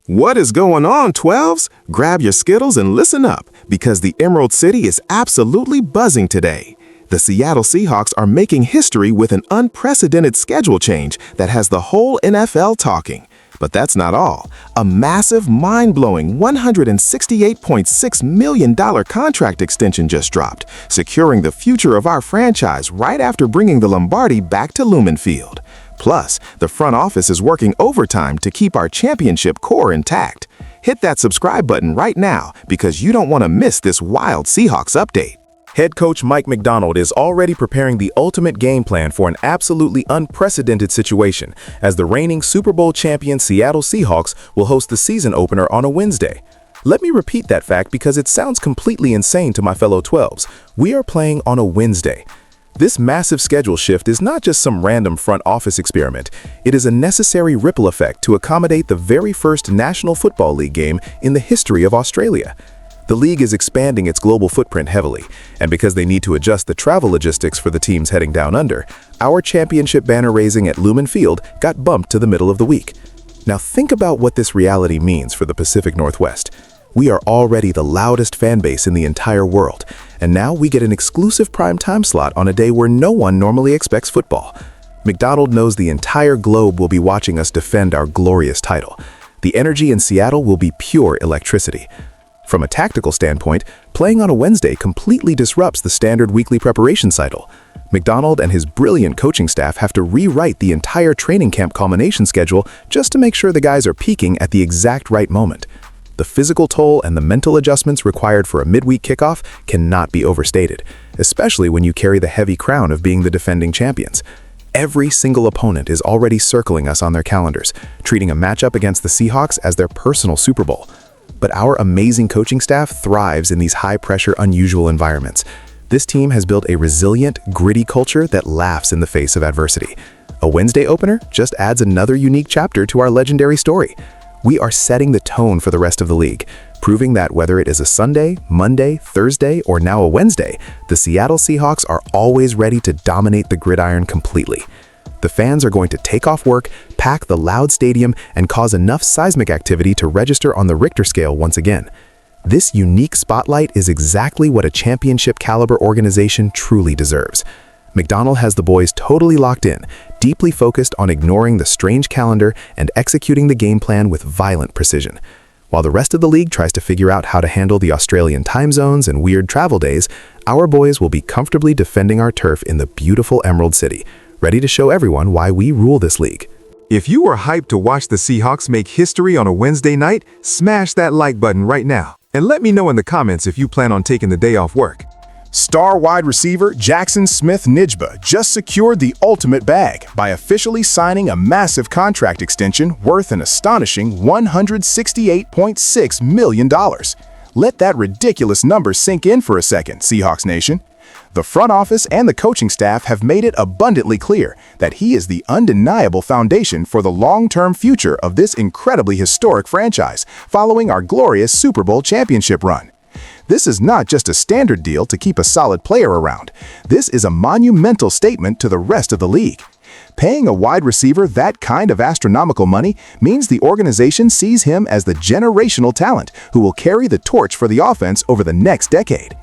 What is going on, 12s? Grab your Skittles and listen up, because the Emerald City is absolutely buzzing today. The Seattle Seahawks are making history with an unprecedented schedule change that has the whole NFL talking. But that's not all. A massive, mind-blowing $168.6 million contract extension just dropped, securing the future of our franchise right after bringing the Lombardi back to Lumen Field. Plus, the front office is working overtime to keep our championship core intact. Hit that subscribe button right now because you don't want to miss this wild Seahawks update. Head coach Mike Macdonald is already preparing the ultimate game plan for an absolutely unprecedented situation, as the reigning Super Bowl champion Seattle Seahawks will host the season opener on a Wednesday. Let me repeat that fact because it sounds completely insane to my fellow 12s. We are playing on a Wednesday. This massive schedule shift is not just some random front office experiment. It is a necessary ripple effect to accommodate the very first National Football League game in the history of Australia. The league is expanding its global footprint heavily, and because they need to adjust the travel logistics for the teams heading down under, our championship banner raising at Lumen Field got bumped to the middle of the week. Now think about what this reality means for the Pacific Northwest. We are already the loudest fan base in the entire world, and now we get an exclusive prime time slot on a day where no one normally expects football. Macdonald knows the entire globe will be watching us defend our glorious title. The energy in Seattle will be pure electricity. From a tactical standpoint, playing on a Wednesday completely disrupts the standard weekly preparation cycle. Macdonald and his brilliant coaching staff have to rewrite the entire training camp culmination schedule just to make sure the guys are peaking at the exact right moment. The physical toll and the mental adjustments required for a midweek kickoff cannot be overstated, especially when you carry the heavy crown of being the defending champions. Every single opponent is already circling us on their calendars, treating a matchup against the Seahawks as their personal Super Bowl. But our amazing coaching staff thrives in these high-pressure, unusual environments. This team has built a resilient, gritty culture that laughs in the face of adversity. A Wednesday opener just adds another unique chapter to our legendary story. We are setting the tone for the rest of the league, proving that whether it is a Sunday, Monday, Thursday, or now a Wednesday, the Seattle Seahawks are always ready to dominate the gridiron completely. The fans are going to take off work, pack the loud stadium, and cause enough seismic activity to register on the Richter scale once again. This unique spotlight is exactly what a championship-caliber organization truly deserves. Macdonald has the boys totally locked in, deeply focused on ignoring the strange calendar and executing the game plan with violent precision. While the rest of the league tries to figure out how to handle the Australian time zones and weird travel days, our boys will be comfortably defending our turf in the beautiful Emerald City, ready to show everyone why we rule this league. If you are hyped to watch the Seahawks make history on a Wednesday night, smash that like button right now. And let me know in the comments if you plan on taking the day off work. Star wide receiver Jackson Smith-Njigba just secured the ultimate bag by officially signing a massive contract extension worth an astonishing $168.6 million. Let that ridiculous number sink in for a second, Seahawks Nation. The front office and the coaching staff have made it abundantly clear that he is the undeniable foundation for the long-term future of this incredibly historic franchise following our glorious Super Bowl championship run. This is not just a standard deal to keep a solid player around. This is a monumental statement to the rest of the league. Paying a wide receiver that kind of astronomical money means the organization sees him as the generational talent who will carry the torch for the offense over the next decade.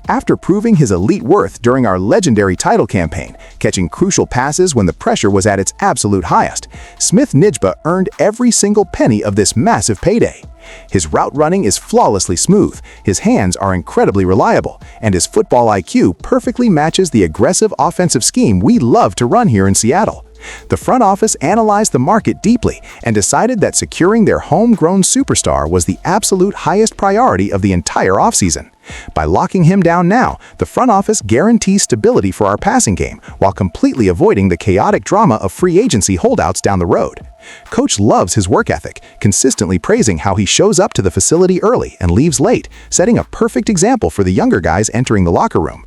After proving his elite worth during our legendary title campaign, catching crucial passes when the pressure was at its absolute highest, Smith-Njigba earned every single penny of this massive payday. His route running is flawlessly smooth, his hands are incredibly reliable, and his football IQ perfectly matches the aggressive offensive scheme we love to run here in Seattle. The front office analyzed the market deeply and decided that securing their homegrown superstar was the absolute highest priority of the entire offseason. By locking him down now, the front office guarantees stability for our passing game while completely avoiding the chaotic drama of free agency holdouts down the road. Coach loves his work ethic, consistently praising how he shows up to the facility early and leaves late, setting a perfect example for the younger guys entering the locker room.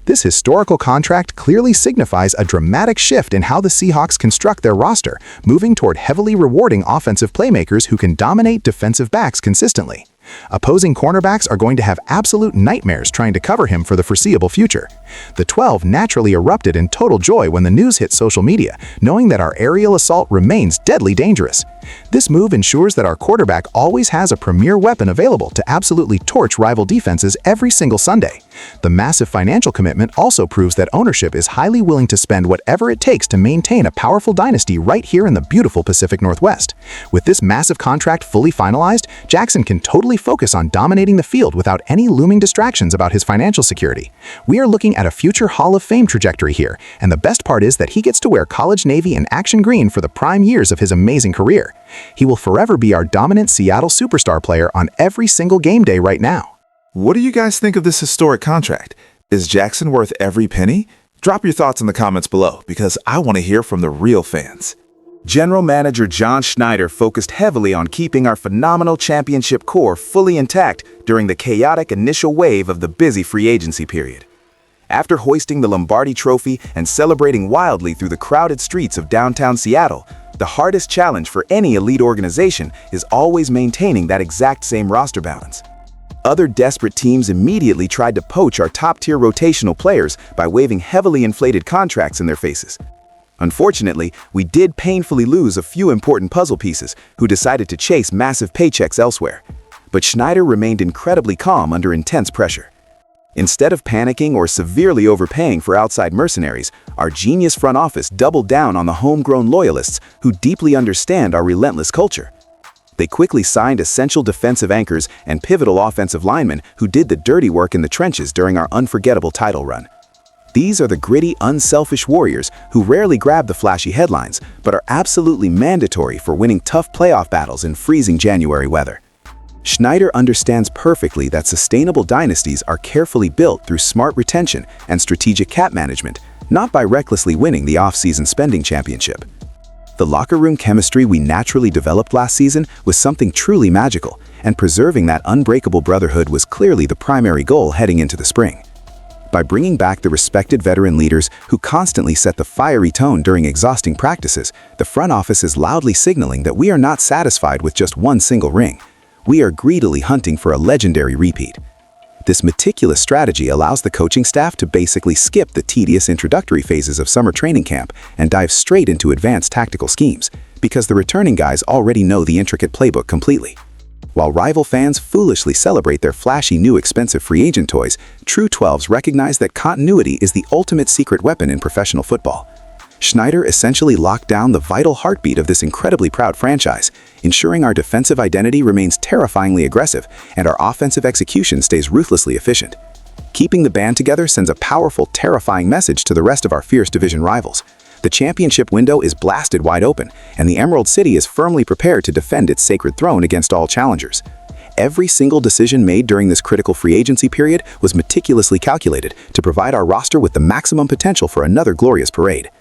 This historical contract clearly signifies a dramatic shift in how the Seahawks construct their roster, moving toward heavily rewarding offensive playmakers who can dominate defensive backs consistently. Opposing cornerbacks are going to have absolute nightmares trying to cover him for the foreseeable future. The 12 naturally erupted in total joy when the news hit social media, knowing that our aerial assault remains deadly dangerous. This move ensures that our quarterback always has a premier weapon available to absolutely torch rival defenses every single Sunday. The massive financial commitment also proves that ownership is highly willing to spend whatever it takes to maintain a powerful dynasty right here in the beautiful Pacific Northwest. With this massive contract fully finalized, Jackson can totally focus on dominating the field without any looming distractions about his financial security. We are looking at a future Hall of Fame trajectory here, and the best part is that he gets to wear college navy and action green for the prime years of his amazing career. He will forever be our dominant Seattle superstar player on every single game day right now. What do you guys think of this historic contract? Is Jackson worth every penny? Drop your thoughts in the comments below because I want to hear from the real fans. General Manager John Schneider focused heavily on keeping our phenomenal championship core fully intact during the chaotic initial wave of the busy free agency period. After hoisting the Lombardi Trophy and celebrating wildly through the crowded streets of downtown Seattle, the hardest challenge for any elite organization is always maintaining that exact same roster balance. Other desperate teams immediately tried to poach our top-tier rotational players by waving heavily inflated contracts in their faces. Unfortunately, we did painfully lose a few important puzzle pieces who decided to chase massive paychecks elsewhere. But Schneider remained incredibly calm under intense pressure. Instead of panicking or severely overpaying for outside mercenaries, our genius front office doubled down on the homegrown loyalists who deeply understand our relentless culture. They quickly signed essential defensive anchors and pivotal offensive linemen who did the dirty work in the trenches during our unforgettable title run. These are the gritty, unselfish warriors who rarely grab the flashy headlines, but are absolutely mandatory for winning tough playoff battles in freezing January weather. Schneider understands perfectly that sustainable dynasties are carefully built through smart retention and strategic cap management, not by recklessly winning the off-season spending championship. The locker room chemistry we naturally developed last season was something truly magical, and preserving that unbreakable brotherhood was clearly the primary goal heading into the spring. By bringing back the respected veteran leaders who constantly set the fiery tone during exhausting practices, the front office is loudly signaling that we are not satisfied with just one single ring. We are greedily hunting for a legendary repeat. This meticulous strategy allows the coaching staff to basically skip the tedious introductory phases of summer training camp and dive straight into advanced tactical schemes, because the returning guys already know the intricate playbook completely. While rival fans foolishly celebrate their flashy new expensive free agent toys, true 12s recognize that continuity is the ultimate secret weapon in professional football. Schneider essentially locked down the vital heartbeat of this incredibly proud franchise, ensuring our defensive identity remains terrifyingly aggressive and our offensive execution stays ruthlessly efficient. Keeping the band together sends a powerful, terrifying message to the rest of our fierce division rivals. The championship window is blasted wide open, and the Emerald City is firmly prepared to defend its sacred throne against all challengers. Every single decision made during this critical free agency period was meticulously calculated to provide our roster with the maximum potential for another glorious parade.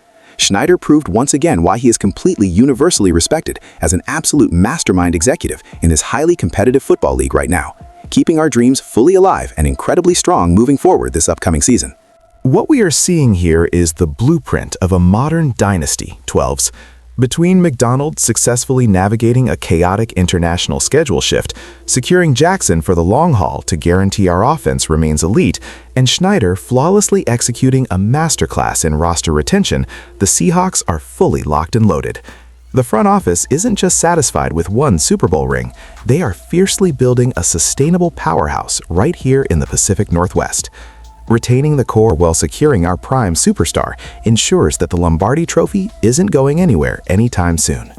Schneider proved once again why he is completely universally respected as an absolute mastermind executive in this highly competitive football league right now, keeping our dreams fully alive and incredibly strong moving forward this upcoming season. What we are seeing here is the blueprint of a modern dynasty, 12s. Between McDonald successfully navigating a chaotic international schedule shift, securing Jackson for the long haul to guarantee our offense remains elite, and Schneider flawlessly executing a masterclass in roster retention, the Seahawks are fully locked and loaded. The front office isn't just satisfied with one Super Bowl ring, they are fiercely building a sustainable powerhouse right here in the Pacific Northwest. Retaining the core while securing our prime superstar ensures that the Lombardi Trophy isn't going anywhere anytime soon.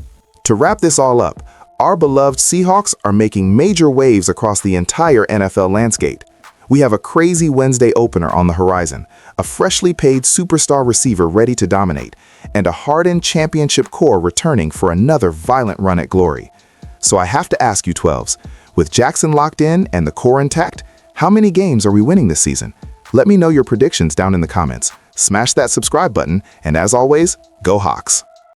To wrap this all up, our beloved Seahawks are making major waves across the entire NFL landscape. We have a crazy Wednesday opener on the horizon, a freshly paid superstar receiver ready to dominate, and a hardened championship core returning for another violent run at glory. So I have to ask you 12s, with Jackson locked in and the core intact, how many games are we winning this season? Let me know your predictions down in the comments. Smash that subscribe button, and as always, go Hawks!